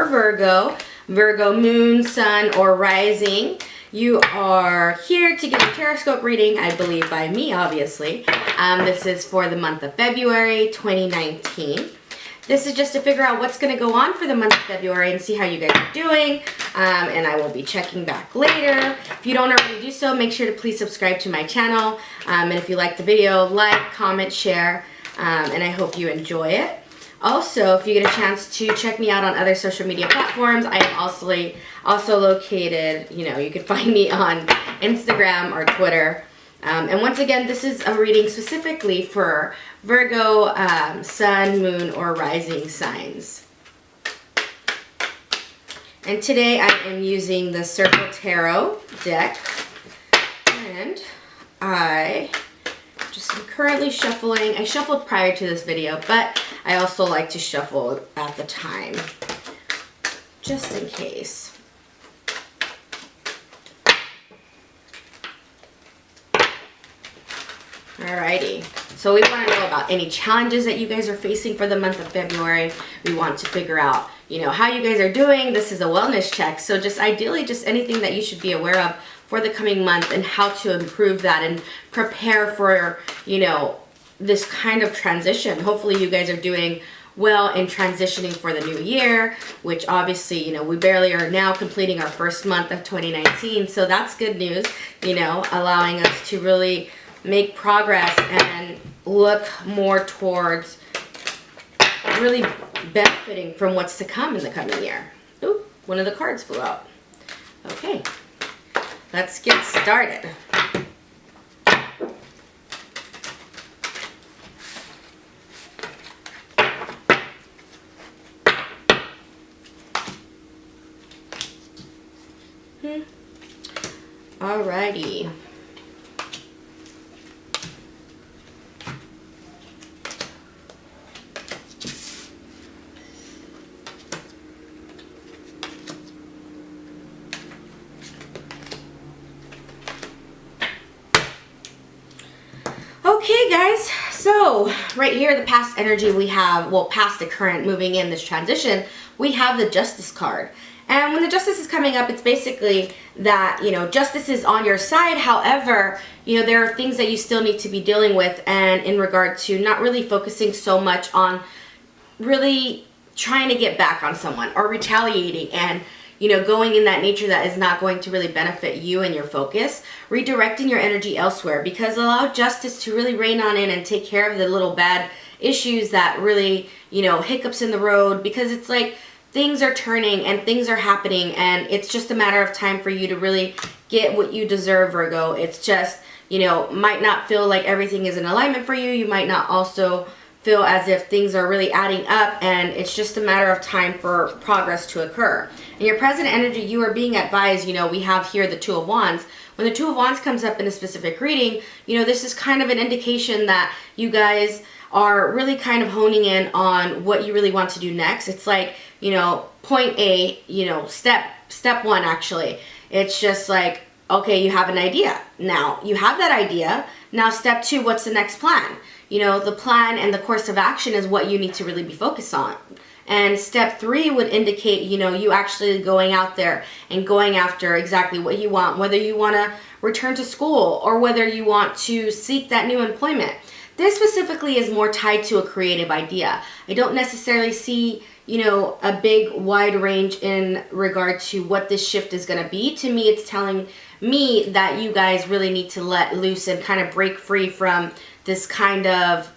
for Virgo, Virgo moon, sun, or rising. You are here to get a Tarotscope reading, I believe by me, obviously. This is for the month of February 2019. This is just to figure out what's going to go on for the month of February and see how you guys are doing. And I will be checking back later. If you don't already do so, make sure to please subscribe to my channel. And if you like the video, like, comment, share, and I hope you enjoy it. Also, if you get a chance to check me out on other social media platforms, I am also located, you can find me on Instagram or Twitter. And once again, this is a reading specifically for Virgo, sun, moon, or rising signs. And today I am using the Circo Tarot deck. And I just am currently shuffling. I shuffled prior to this video, but I also like to shuffle at the time, just in case. Alrighty, so we want to know about any challenges that you guys are facing for the month of February. We want to figure out, how you guys are doing. This is a wellness check, so just ideally just anything that you should be aware of for the coming month and how to improve that and prepare for, this kind of transition. Hopefully you guys are doing well in transitioning for the new year, which obviously, we barely are now completing our first month of 2019. So that's good news, allowing us to really make progress and look more towards really benefiting from what's to come in the coming year. Ooh, one of the cards flew out. Okay, let's get started. Alrighty. Okay guys, so right here, the past energy we have, well, past the current, moving in this transition, we have the Justice card. And when the Justice is coming up, it's basically that, justice is on your side. However, there are things that you still need to be dealing with, and in regard to not really focusing so much on really trying to get back on someone or retaliating and going in that nature that is not going to really benefit you and your focus, redirecting your energy elsewhere, because allow justice to really reign on in and take care of the little bad issues that really, hiccups in the road, because it's like things are turning and things are happening, and it's just a matter of time for you to really get what you deserve, Virgo. It's just, might not feel like everything is in alignment for you. You might not also feel as if things are really adding up, and it's just a matter of time for progress to occur. In your present energy, you are being advised, we have here the Two of Wands. When the Two of Wands comes up in a specific reading, this is kind of an indication that you guys are really kind of honing in on what you really want to do next. It's like, point A, step one, actually. It's just like, okay, you have an idea. Now, you have that idea. Now, step two, what's the next plan? The plan and the course of action is what you need to really be focused on. And step three would indicate, you actually going out there and going after exactly what you want, whether you want to return to school or whether you want to seek that new employment. This specifically is more tied to a creative idea. I don't necessarily see, a big wide range in regard to what this shift is going to be. To me, it's telling me that you guys really need to let loose and kind of break free from this kind of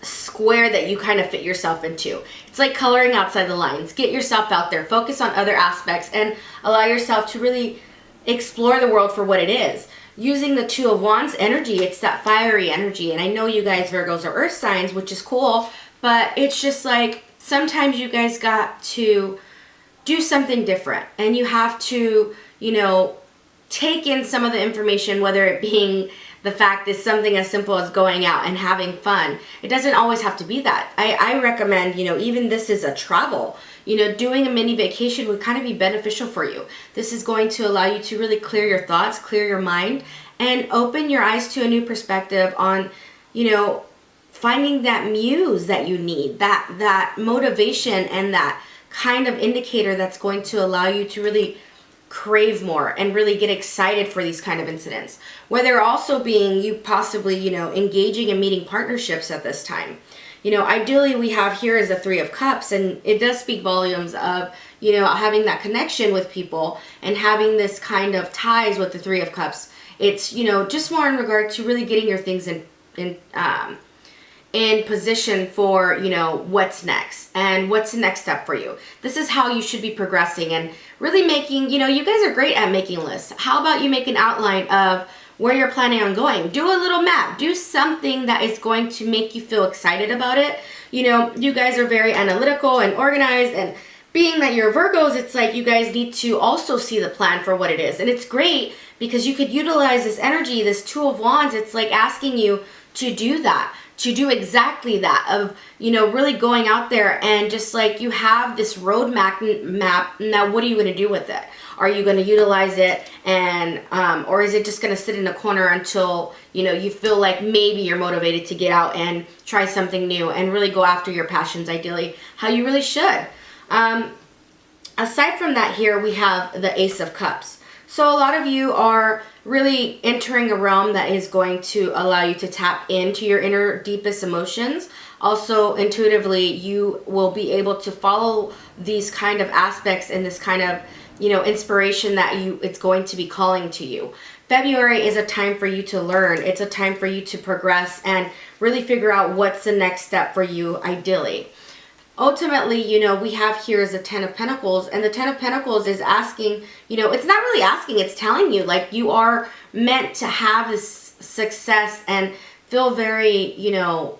square that you kind of fit yourself into. It's like coloring outside the lines. Get yourself out there, focus on other aspects, and allow yourself to really explore the world for what it is. Using the Two of Wands energy, it's that fiery energy. And I know you guys Virgos are earth signs, which is cool, but it's just like sometimes you guys got to do something different, and you have to, take in some of the information, whether it being the fact is something as simple as going out and having fun. It doesn't always have to be that. I recommend, even this is a travel, doing a mini vacation would kind of be beneficial for you. This is going to allow you to really clear your thoughts, clear your mind, and open your eyes to a new perspective on, finding that muse that you need, that motivation and that kind of indicator that's going to allow you to really crave more and really get excited for these kind of incidents. Whether also being you possibly, you know, engaging and meeting partnerships at this time. You know, ideally we have here is the Three of Cups, and it does speak volumes of, you know, having that connection with people and having this kind of ties with the Three of Cups. It's, you know, just more in regard to really getting your things in position for, you know, what's next and what's the next step for you. This is how you should be progressing and really making, you know, you guys are great at making lists. How about you make an outline of where you're planning on going? Do a little map. Do something that is going to make you feel excited about it. You know, you guys are very analytical and organized, and being that you're Virgos, it's like you guys need to also see the plan for what it is. And it's great because you could utilize this energy, this Two of Wands. It's like asking you to do that, to do exactly that, of, you know, really going out there and just like you have this roadmap. Now, what are you going to do with it? Are you going to utilize it, and or is it just going to sit in a corner until, you know, you feel like maybe you're motivated to get out and try something new and really go after your passions, ideally, how you really should. Aside from that, here we have the Ace of Cups. So a lot of you are really entering a realm that is going to allow you to tap into your inner deepest emotions. Also, intuitively, you will be able to follow these kind of aspects and this kind of, you know, inspiration that it's going to be calling to you. February is a time for you to learn. It's a time for you to progress and really figure out what's the next step for you, ideally. Ultimately, you know, we have here is the Ten of Pentacles, and the Ten of Pentacles is asking, you know, it's not really asking, it's telling you, like, you are meant to have this success and feel very, you know,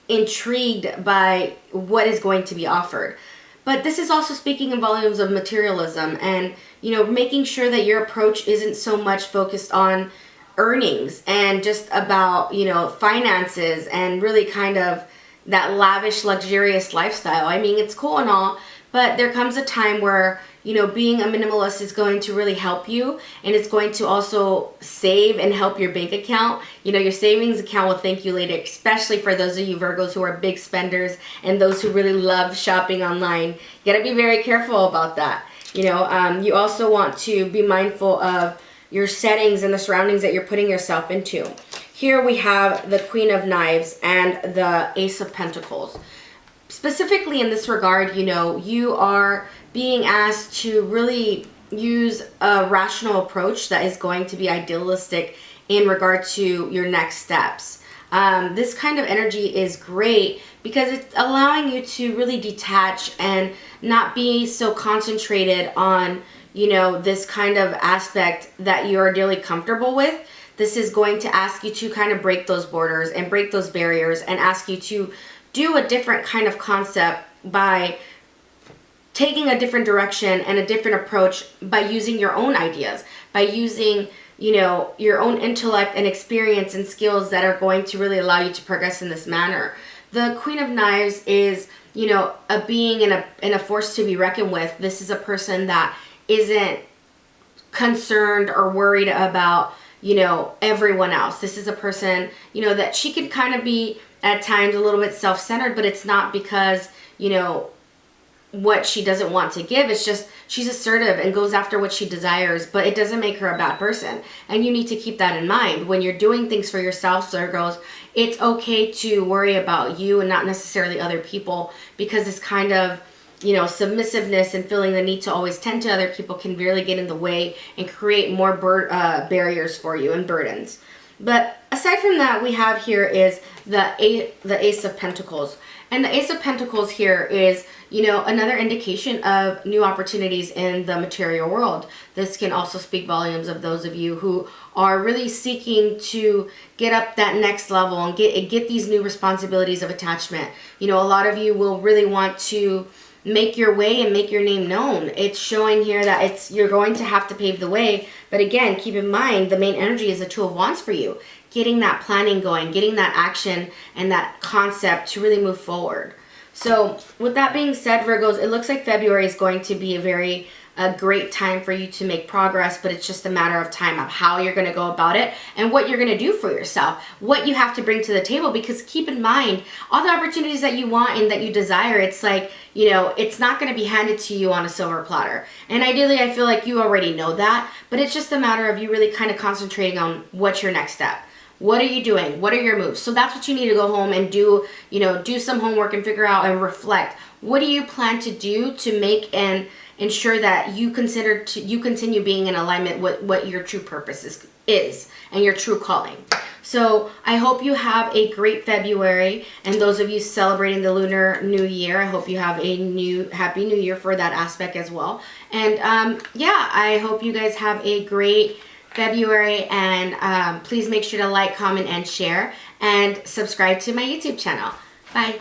intrigued by what is going to be offered. But this is also speaking in volumes of materialism and, you know, making sure that your approach isn't so much focused on earnings and just about, you know, finances and really kind of that lavish, luxurious lifestyle. I mean, it's cool and all, but there comes a time where, you know, being a minimalist is going to really help you, and it's going to also save and help your bank account. You know, your savings account will thank you later, especially for those of you Virgos who are big spenders and those who really love shopping online. You gotta be very careful about that. You know, you also want to be mindful of your settings and the surroundings that you're putting yourself into. Here we have the Queen of Knives and the Ace of Pentacles. Specifically in this regard, you know, you are being asked to really use a rational approach that is going to be idealistic in regard to your next steps. This kind of energy is great because it's allowing you to really detach and not be so concentrated on, you know, this kind of aspect that you're ideally comfortable with. This is going to ask you to kind of break those borders and break those barriers and ask you to do a different kind of concept by taking a different direction and a different approach by using your own ideas, by using, you know, your own intellect and experience and skills that are going to really allow you to progress in this manner. The Queen of Knives is, you know, a being and a force to be reckoned with. This is a person that isn't concerned or worried about, you know, everyone else. This is a person, you know, that she could kind of be at times a little bit self-centered, but it's not because, you know, what she doesn't want to give. It's just she's assertive and goes after what she desires, but it doesn't make her a bad person. And you need to keep that in mind. When you're doing things for yourself, Virgos, it's okay to worry about you and not necessarily other people, because this kind of, you know, submissiveness and feeling the need to always tend to other people can really get in the way and create more barriers for you and burdens. But aside from that, we have here is the Ace of Pentacles. And the Ace of Pentacles here is, you know, another indication of new opportunities in the material world. This can also speak volumes of those of you who are really seeking to get up that next level and get these new responsibilities of attachment. You know, a lot of you will really want to make your way and make your name known. It's showing here that you're going to have to pave the way. But again, keep in mind, the main energy is the Two of Wands for you. Getting that planning going, getting that action and that concept to really move forward. So with that being said, Virgos, it looks like February is going to be a very a great time for you to make progress, but it's just a matter of time of how you're going to go about it and what you're going to do for yourself, what you have to bring to the table. Because keep in mind, all the opportunities that you want and that you desire, it's like, you know, it's not going to be handed to you on a silver platter. And ideally, I feel like you already know that, but it's just a matter of you really kind of concentrating on what's your next step. What are you doing? What are your moves? So that's what you need to go home and do, you know, do some homework and figure out and reflect. What do you plan to do to make and ensure that you continue being in alignment with what your true purpose is and your true calling. So I hope you have a great February, and those of you celebrating the Lunar New Year, I hope you have a Happy New Year for that aspect as well. And yeah, I hope you guys have a great February, and please make sure to like, comment, and share, and subscribe to my YouTube channel. Bye.